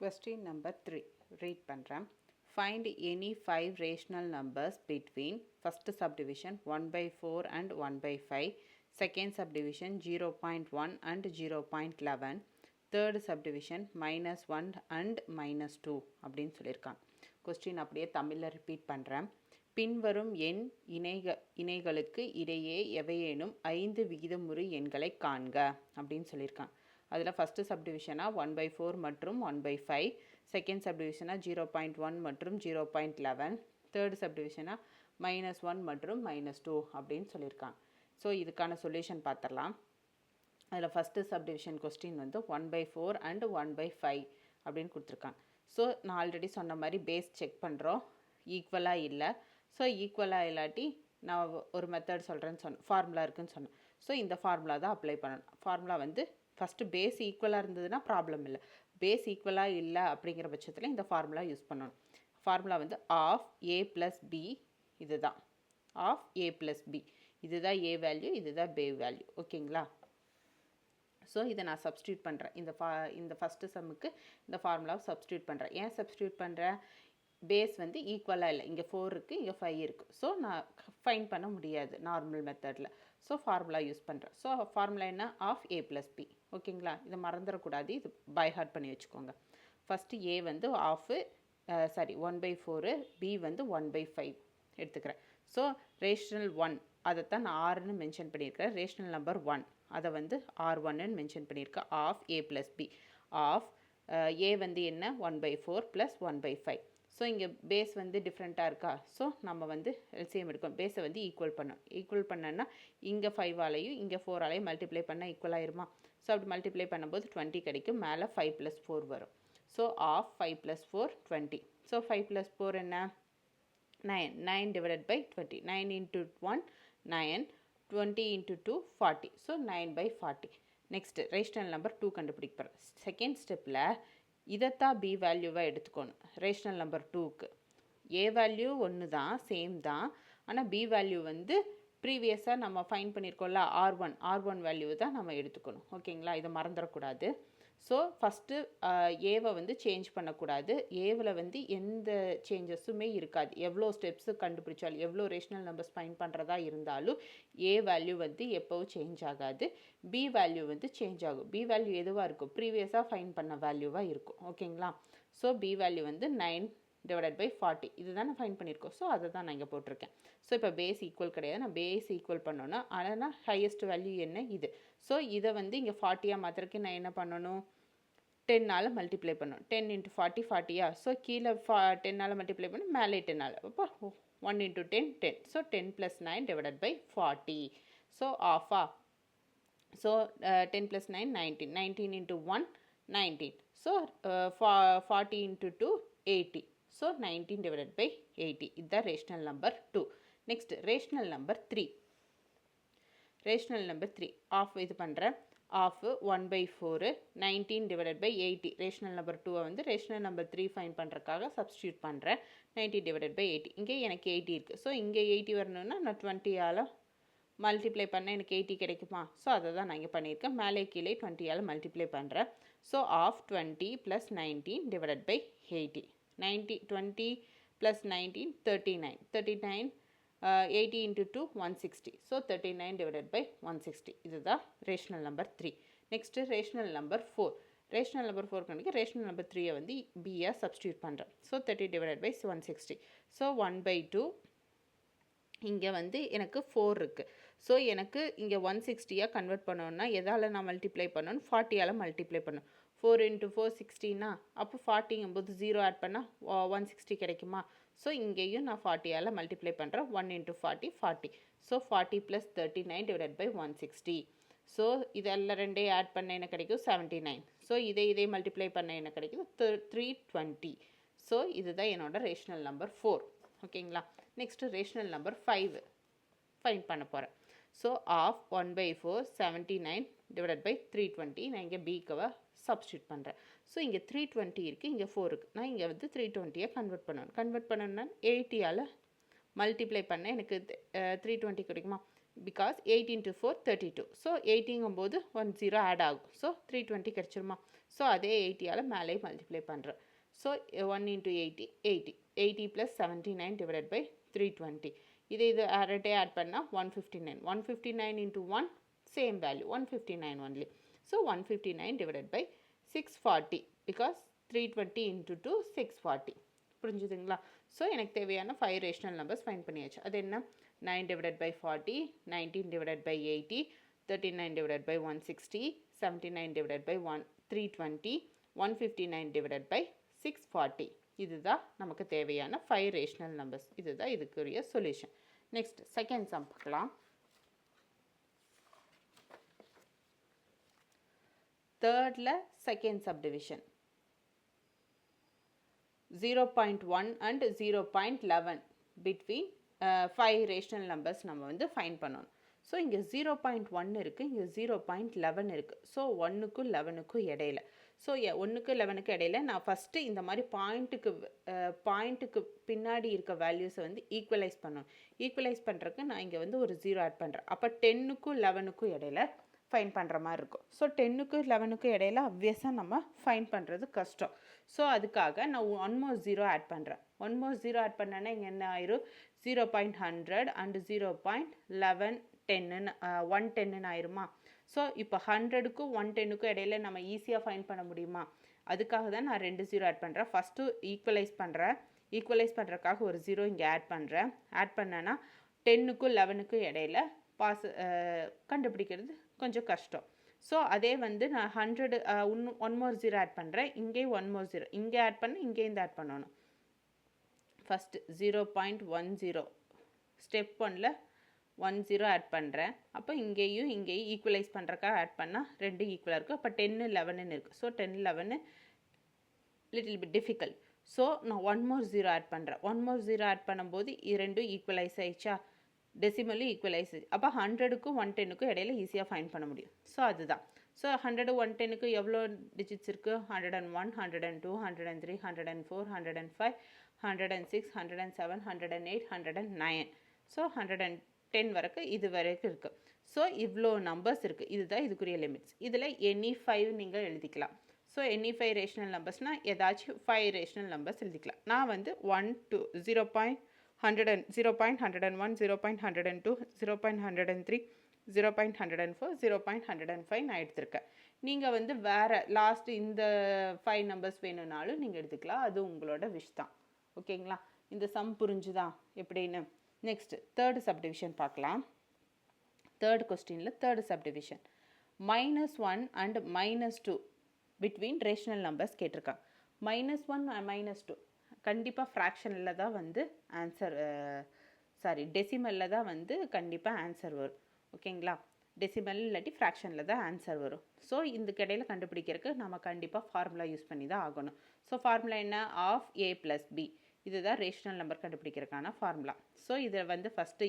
Question number 3. Read பண்ணுறேன். Find any 5 rational numbers between first subdivision 1 by 4 and 1 by 5, second subdivision 0.1 and 0.11, third subdivision -1 and -2 அப்படின்னு சொல்லியிருக்கான். Question அப்படியே தமிழில் repeat பண்ணுறேன். பின்வரும் எண் இணைகளுக்கு இடையே எவையேனும் 5 விகிதமுறு எண்களை காண்க அப்படின்னு சொல்லியிருக்கான். அதில் ஃபஸ்ட்டு சப்டிவிஷனாக 1/4 மற்றும் 1/5, செகண்ட் சப்டிவிஷனாக 0.1 மற்றும் 0.11, தேர்ட் சப்டிவிஷனாக -1 மற்றும் -2 அப்படின்னு சொல்லியிருக்காங்க. ஸோ இதுக்கான சொல்யூஷன் பார்த்துடலாம். அதில் ஃபஸ்ட்டு சப்டிவிஷன் கொஸ்டின் வந்து 1/4 அண்ட் 1/5 அப்படின்னு கொடுத்துருக்காங்க. ஸோ நான் ஆல்ரெடி சொன்ன மாதிரி பேஸ் செக் பண்ணுறோம், ஈக்குவலாக இல்லை. ஸோ ஈக்குவலாக இல்லாட்டி நான் ஒரு மெத்தட் சொல்கிறேன்னு சொன்னேன், ஃபார்முலா இருக்குதுன்னு சொன்னேன். ஸோ இந்த ஃபார்முலா தான் அப்ளை பண்ணணும். ஃபார்முலா வந்து ஃபஸ்ட்டு பேஸ் ஈக்குவலாக இருந்ததுன்னா ப்ராப்ளம் இல்லை. பேஸ் ஈக்குவலாக இல்லை அப்படிங்கிற பட்சத்தில் இந்த ஃபார்முலா யூஸ் பண்ணணும். ஃபார்முலா வந்து ஆஃப் ஏ ப்ளஸ் பி, இது தான் ஆஃப் ஏ ப்ளஸ் பி, இதுதான் ஏ வேல்யூ, இதுதான் பி வேல்யூ. ஓகேங்களா? ஸோ இதை நான் சப்ஸ்டியூட் பண்ணுறேன். இந்த ஃபஸ்ட்டு சம்முக்கு இந்த ஃபார்முலாவை சப்ஸ்டியூட் பண்ணுறேன். ஏன் சப்ஸ்டியூட் பண்ணுறேன்? பேஸ் வந்து ஈக்குவலாக இல்லை. இங்கே 4 இருக்குது, இங்கே 5 இருக்குது. ஸோ நான் ஃபைன் பண்ண முடியாது நார்மல் மெத்தடில். ஸோ ஃபார்முலா யூஸ் பண்ணுறேன். ஸோ ஃபார்முலா என்ன? ஆஃப் ஏ ப்ளஸ் பி. ஓகேங்களா? இதை மறந்துடக்கூடாது, இது பை ஹார்ட் பண்ணி வச்சுக்கோங்க. ஃபஸ்ட்டு ஏ வந்து ஆஃபு 1/4, பி வந்து 1/5 எடுத்துக்கிறேன். ஸோ ரேஷனல் 1 அதைத்தான் நான் ஆர்னு மென்ஷன் பண்ணியிருக்கிறேன். ரேஷனல் நம்பர் 1 அதை வந்து R1ன்னு மென்ஷன் பண்ணியிருக்கேன். Half A plus b. Half a வந்து என்ன? 1/4 ப்ளஸ் 1/5. ஸோ இங்கே பேஸ் வந்து டிஃப்ரெண்ட்டாக இருக்கா? ஸோ நம்ம வந்து எல்சிஎம் எடுக்கும். பேஸை வந்து ஈக்குவல் பண்ணோம். ஈக்குவல் பண்ணோன்னா இங்கே 5ஆலையும் இங்கே 4ஆலையும் மல்டிப்ளை பண்ணால் ஈக்குவல் ஆயிருமா? ஸோ அப்படி மல்டிப்ளை பண்ணும்போது 20 கிடைக்கும். மேலே 5 + 4 வரும். So of 5 + 4 20. ஸோ 5 + 4 என்ன? 9. 9 / 20. 9 × 1 9, 20 × 2 40. ஸோ 9/40. நெக்ஸ்ட்டு ரேஷனல் நம்பர் 2 கண்டுபிடிக்க போகிறேன். செகண்ட் ஸ்டெப்பில் இதைத்தான் பி வேல்யூவாக எடுத்துக்கணும். ரேஷனல் நம்பர் 2க்கு ஏ வேல்யூ ஒன்று தான், சேம் தான். ஆனால் பி வேல்யூ வந்து ப்ரீவியஸாக நம்ம ஃபைன் பண்ணியிருக்கோம்ல, ஆர் ஒன் வேல்யூ தான் நம்ம எடுத்துக்கணும். ஓகேங்களா? இதை மறந்துடக்கூடாது. ஸோ ஃபஸ்ட்டு ஏவை வந்து சேஞ்ச் பண்ணக்கூடாது. ஏவில் வந்து எந்த சேஞ்சஸுமே இருக்காது. எவ்வளோ ஸ்டெப்ஸு கண்டுபிடிச்சாலும், எவ்வளோ ரேஷனல் நம்பர்ஸ் ஃபைன் பண்ணுறதா இருந்தாலும் ஏ வேல்யூ வந்து எப்போவும் சேஞ்ச் ஆகாது. பி வேல்யூ வந்து சேஞ்ச் ஆகும். பி வேல்யூ எதுவாக இருக்கும்? ப்ரீவியஸாக ஃபைன் பண்ண வேல்யூவாக இருக்கும். ஓகேங்களா? ஸோ பி வேல்யூ வந்து 9 / 40 இதுதான் நான் ஃபைன் பண்ணியிருக்கோம். ஸோ அதை தான் நான் இங்கே போட்டிருக்கேன். ஸோ இப்போ பேஸ் ஈக்குவல் கிடையாது. நான் பேஸ் ஈக்குவல் பண்ணோன்னா ஆனால் ஹையஸ்ட் வேல்யூ என்ன? இது. ஸோ இதை வந்து இங்கே 40ஆக மாத்திரக்கு நான் என்ன பண்ணணும்? 10ஆல் மல்டிப்ளை பண்ணணும். 10 × 40 40யா? ஸோ கீழே 10ஆல் மல்டிப்ளை பண்ணி மேலே 10ஆல். அப்போ 1 × 10 10. ஸோ 10 + 9 / 40. ஸோ ஆஃபா? ஸோ 10 + 9 19. 19 × 1 19. ஸோ 40 × 2 80. ஸோ 19 / 80. இதுதான் rational number 2. Next rational number 3. Rational number 3 half இது பண்ணுறேன். ஆஃப் 1/4 19 / 80. ரேஷனல் நம்பர் 2 வந்து ரேஷனல் நம்பர் 3 ஃபைன் பண்ணுறதுக்காக சப்ஸ்டியூட் பண்ணுறேன். 19 / 80. இங்கே எனக்கு 80 இருக்குது. ஸோ இங்கே 80 வரணுன்னா நான் 20ஆல் மல்டிப்ளை பண்ண எனக்கு 80 கிடைக்குமா? ஸோ அதை தான் நான் இங்கே பண்ணியிருக்கேன். மேலே கீழே 20ஆல் மல்டிப்ளை பண்ணுறேன். So half 20 + 19 / 80. 20 + 19 39. 39 80 × 2 160. ஸோ 39 / 160. இதுதான் rational number 3. Next rational number 4. Rational number 4 கணக்கு ரேஷனல் நம்பர் 3 வந்து பியாக சப்ஸ்டியூட் பண்ணுறேன். ஸோ 30 / 160. ஸோ 1/2. இங்கே வந்து எனக்கு 4 இருக்குது. ஸோ எனக்கு இங்கே 160ஆக கன்வெர்ட் பண்ணணுன்னா எதால் நான் மல்டிப்ளை பண்ணணும்? 40ஆல் மல்டிப்ளை பண்ணணும். 4 × 4 16னா அப்போ 40ங்கும்போது 0 ஆட் பண்ணால் 160 கிடைக்குமா? ஸோ இங்கேயும் நான் 40ஆல் மல்டிப்ளை பண்ணுறேன். 1 × 40 40. ஸோ 40 + 39 / 160. ஸோ இதெல்லாம் ரெண்டையும் ஆட் பண்ண என்ன கிடைக்கும்? 79. ஸோ இதே மல்டிப்ளை பண்ண என்ன கிடைக்குது? 320. ஸோ இதுதான் என்னோட ரேஷனல் நம்பர் 4. ஓகேங்களா? நெக்ஸ்ட்டு ரேஷனல் நம்பர் 5 ஃபைன் பண்ண போகிறேன். So half 1/4 79 / 320. நான் இங்கே பிக்குவை சப்ஸ்டியூட் பண்ணுறேன். ஸோ இங்கே 320 இருக்குது, இங்கே 4 இருக்குது. நான் இங்கே வந்து 320 கன்வெர்ட் பண்ணணும்னா 80ஆல் மல்டிப்ளை பண்ண எனக்கு 320 கிடைக்குமா? because 8 into 4 32. So 80 1 0 add ஆகும். So 320 கிடைச்சிருமா. So அதே 80ஆல மேலே மல்டிப்ளை பண்ணுறேன். So 1 into 80 80 80 plus 79 divided by 320. இது ரெட்டே ஆட் பண்ணால் 159. 159 into 1 same value 159 only. So 159 divided by 640 because 320 into 2 640. புரிஞ்சுதுங்களா? ஸோ எனக்கு தேவையான 5 ரேஷனல் நம்பர்ஸ் ஃபைண்ட் பண்ணியாச்சு. அது என்ன? 9 divided by 40, 19 divided by 80, 39 divided by 160, 79 divided by 320, 159 divided by 640. இதுதான் நமக்கு தேவையான 5 ரேஷனல் நம்பர்ஸ். இதுதான் இதுக்குரிய சொல்யூஷன். நெக்ஸ்ட் செகண்ட் சம் பார்க்கலாம். தேர்டில் second subdivision 0.1 and 0.11 between 5 rational numbers நம்ம வந்து ஃபைண்ட் பண்ணணும். ஸோ இங்கே 0.1 இருக்குது, இங்கே 0.11 இருக்குது. ஸோ 1க்கும் 11க்கும் இடையில. ஸோ 1க்கு 11க்கு இடையில நான் ஃபஸ்ட்டு இந்த மாதிரி பாயிண்ட்டுக்கு பின்னாடி இருக்க வேல்யூஸை வந்து ஈக்குவலைஸ் பண்ணணும். ஈக்குவலைஸ் பண்ணுறதுக்கு நான் இங்கே வந்து ஒரு 0 ஆட் பண்ணுறேன். அப்போ 10க்கும் 11க்கும் இடையில ஃபைன் பண்ணுற மாதிரி இருக்கும். ஸோ 10க்கும் 11க்கும் இடையில அப்வியஸாக நம்ம ஃபைன் பண்ணுறது கஷ்டம். ஸோ அதுக்காக நான் 1 more 0 ஆட் பண்ணுறேன். 1 more 0 ஆட் பண்ணேன்னா இங்கே என்ன ஆயிரும்? 0.100 and 0.11 10 110 ஆயிருமா? ஸோ இப்போ 100க்கும் 110க்கும் இடையில நம்ம ஈஸியாக ஃபைன் பண்ண முடியுமா? அதுக்காக தான் நான் 2 0 ஆட் பண்ணுறேன். ஃபஸ்ட்டு ஈக்குவலைஸ் பண்ணுறேன். ஈக்குவலைஸ் பண்ணுறதுக்காக ஒரு 0 இங்கே ஆட் பண்ணுறேன். ஆட் பண்ணேன்னா 10க்கும் 11க்கும் இடையில கண்டுபிடிக்கிறது கொஞ்சம் கஷ்டம். ஸோ அதே வந்து நான் 1 more 0 ஆட் பண்ணுறேன். இங்கேயும் 1 more 0 இங்கே ஆட் பண்ண இங்கேயும் ஆட் பண்ணணும். ஃபஸ்ட்டு 0.10 ஸ்டெப் 1ல் 10 ஆட் பண்ணுறேன். அப்போ இங்கேயும் ஈக்குவலைஸ் பண்ணுறக்காக ஆட் பண்ணால் 2 ஈக்குவலாக இருக்குது. அப்போ 10 11 இருக்குது. So 10 11 little bit difficult. So நான் 1 more 0 ஆட் பண்ணுறேன். 1 more 0 ஆட் பண்ணும்போது ரெண்டும் ஈக்குவலைஸ் ஆயிடுச்சா? டெசிமலி ஈக்குவலைஸ். அப்போ 100க்கும் 110க்கும் இடையில ஈஸியாக ஃபைண்ட் பண்ண முடியும். ஸோ அதுதான். ஸோ 100 110க்கு எவ்வளோ டிஜிட்ஸ் இருக்குது? 101, 102, 103, 104, 105, 106, 107, 108, 109. ஸோ 110 வரைக்கும் இது வரைக்கும் இருக்குது. ஸோ இவ்வளோ நம்பர்ஸ் இருக்குது. இதுதான் இதுக்குரிய லிமிட்ஸ். இதில் எனி 5 நீங்கள் எழுதிக்கலாம். ஸோ எனி 5 ரேஷனல் நம்பர்ஸ்னால் ஏதாச்சும் 5 ரேஷனல் நம்பர்ஸ் எழுதிக்கலாம். நான் வந்து 1 2 0.101, 0.102, 0.103, 0.104, 0.105 நான் எடுத்திருக்கேன். நீங்கள் வந்து வேறு லாஸ்ட் இந்த 5 நம்பர்ஸ் வேணும்னாலும் நீங்கள் எடுத்துக்கலாம். அது உங்களோட விஷ் தான். ஓகேங்களா? இந்த சம் புரிஞ்சுதான் எப்படின்னு. நெக்ஸ்ட் தேர்டு சப்டிவிஷன் பார்க்கலாம். தேர்ட் கொஸ்டினில் third subdivision -1 and -2 between rational numbers கேட்டிருக்காங்க. -1 -2 கண்டிப்பாக ஃப்ராக்ஷனில் தான் வந்து ஆன்சர், டெசிமலில் தான் வந்து கண்டிப்பாக ஆன்சர் வரும். ஓகேங்களா? டெசிமல் இல்லாட்டி ஃப்ராக்ஷனில் தான் ஆன்சர் வரும். ஸோ இந்த கடையில் கண்டுபிடிக்கிறதுக்கு நம்ம கண்டிப்பாக ஃபார்முலா யூஸ் பண்ணி தான் ஆகணும். ஸோ ஃபார்முலா என்ன? Half a + b. இதுதான் ரேஷனல் நம்பர் கண்டுபிடிக்கிறதுக்கான ஃபார்முலா. ஸோ இதை வந்து ஃபஸ்ட்டு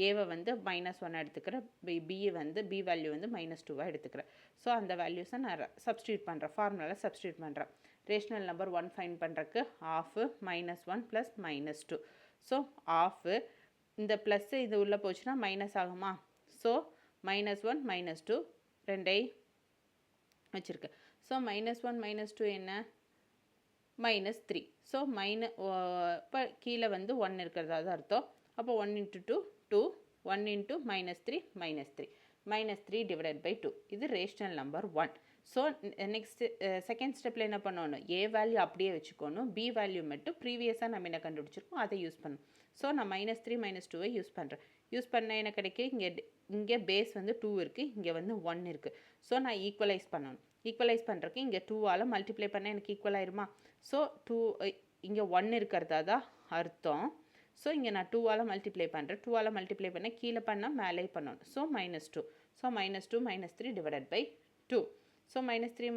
ஏவை வந்து -1 எடுத்துக்கிறேன். பியை வந்து பி வேல்யூ வந்து -2 எடுத்துக்கிறேன். ஸோ அந்த வேல்யூஸை நான் சப்ஸ்டியூட் பண்ணுறேன். ஃபார்முலாவில் சப்ஸ்டியூட் பண்ணுறேன். ரேஷனல் நம்பர் 1 ஃபைன் பண்ணுறதுக்கு ஆஃபு -1 + -2. ஸோ ஆஃபு இந்த ப்ளஸ்ஸு இது உள்ளே போச்சுன்னா மைனஸ் ஆகுமா? ஸோ -1 -2 ரெண்டையும் வச்சுருக்கு. ஸோ -1 -2 என்ன? -3. ஸோ இப்போ கீழே வந்து 1 இருக்கிறதா தான் அர்த்தம். அப்போ 1 × 2 2, 1 × -3 -3, -3 டிவைடட் பை 2. இது rational number 1. So next second ஸ்டெப்பில் என்ன பண்ணணும்? ஏ வேல்யூ அப்படியே வச்சுக்கணும். பி வேல்யூ மட்டும் ப்ரீவியஸாக நம்ம என்ன கண்டுபிடிச்சிருக்கோம் அதை யூஸ் பண்ணணும். ஸோ நான் -3 -2 யூஸ் பண்ணுறேன். யூஸ் பண்ண என்ன கிடைக்கும்? இங்கே பேஸ் வந்து 2 இருக்குது, இங்கே வந்து 1 இருக்குது. ஸோ நான் ஈக்குவலைஸ் பண்ணணும். ஈக்குவலைஸ் பண்ணுறதுக்கு இங்கே 2ஆல் மல்டிப்ளை பண்ணால் எனக்கு ஈக்குவல் ஆயிருமா? ஸோ 2 இங்கே 1 இருக்கிறதா தான் அர்த்தம். ஸோ இங்கே நான் 2ஆல் மல்டிப்ளை பண்ணுறேன். 2ஆல் மல்டிப்ளை பண்ணால் கீழே பண்ணால் மேலே பண்ணணும். So -2. So -2 -3 divided by 2. So -3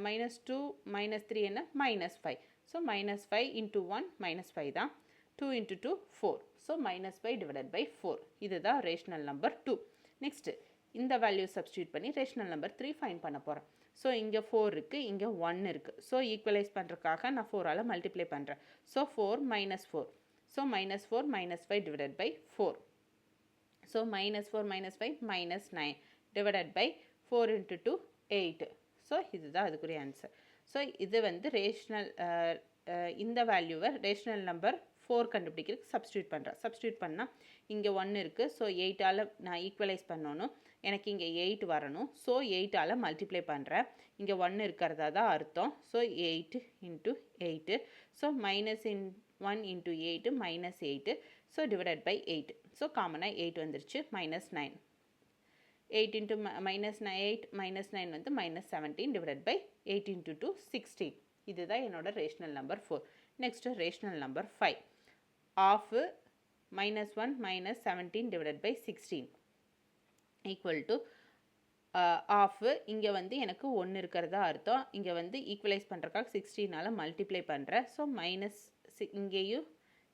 -2 -3 என்ன? -5. ஸோ -5 × 1 -5 தான். 2 × 2 4. So -5 divided by 4. இதுதான் ரேஷனல் நம்பர் 2. நெக்ஸ்ட்டு இந்த வேல்யூ சப்ஸ்டியூட் பண்ணி ரேஷனல் நம்பர் 3 ஃபைன் பண்ண போகிறேன். ஸோ இங்கே 4 இருக்குது, இங்கே 1 இருக்குது. ஸோ ஈக்குவலைஸ் பண்ணுறதுக்காக நான் 4ஆல் மல்டிப்ளை பண்ணுறேன். So 4 -4. So -4 -5 divided by 4. So -4 -5 -9 divided by 4 into 2 8. So இதுதான் அதுக்குரிய ஆன்சர். ஸோ இது வந்து ரேஷ்னல் இந்த வேல்யூவை ரேஷ்னல் நம்பர் 4 கண்டுபிடிக்கிறதுக்கு சப்ஸ்டியூட் பண்ணுறேன். சப்ஸ்டியூட் பண்ணால் இங்கே 1 இருக்குது. ஸோ 8ஆல் நான் ஈக்குவலைஸ் பண்ணணும். எனக்கு இங்கே 8 வரணும். ஸோ 8ஆல் மல்டிப்ளை பண்ணுறேன். இங்கே 1 இருக்கிறதா தான் அர்த்தம். So 8 into 8. So -1 into 8 -8. So divided by 8. So காமனாக 8 வந்துருச்சு. -9. 8 into -8 -9 வந்து -17 டிவைடட் பை 8 into 2 16. இதுதான் என்னோட rational number 4. Next rational number 5. Half -1 -17 divided by 16 equal to half. இங்கே வந்து எனக்கு 1 இருக்கிறதா அர்த்தம். இங்கே வந்து ஈக்குவலைஸ் பண்ணுறக்காக 16ஆல் மல்டிப்ளை பண்ணுறேன். ஸோ இங்கேயும்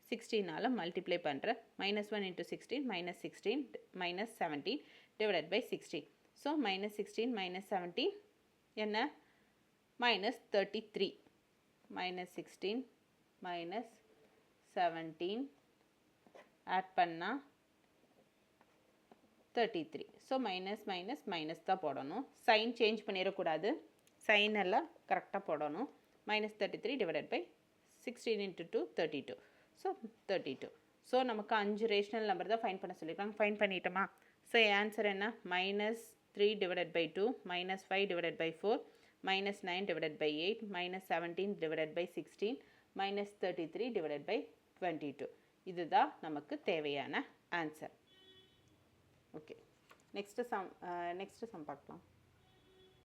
16ஆல் மல்டிப்ளை பண்ணுறேன். -1 into 16 -16 -17 டிவைடட் பை 16. ஸோ -16 -17 என்ன -33. -16 -17 ஆட் பண்ணால் 33. ஸோ மைனஸ் தான் போடணும். சைன் சேஞ்ச் பண்ணிடக்கூடாது. சைன் எல்லாம் கரெக்டாக போடணும். -33 divided by 16 into 2 32. So 32. So நமக்கு 5 ரேஷ்னல் நம்பர் தான் ஃபைன் பண்ண சொல்லியிருக்காங்க. ஃபைன் பண்ணிட்டோமா? ஸோ ஆன்சர் என்ன? -3 divided by 2 -5 divided by 4 -9 divided by 8 -17 divided by 16 -33 divided by 22. இதுதான் நமக்கு தேவையான ஆன்சர். ஓகே, நெக்ஸ்ட் சம் பார்க்கலாம்.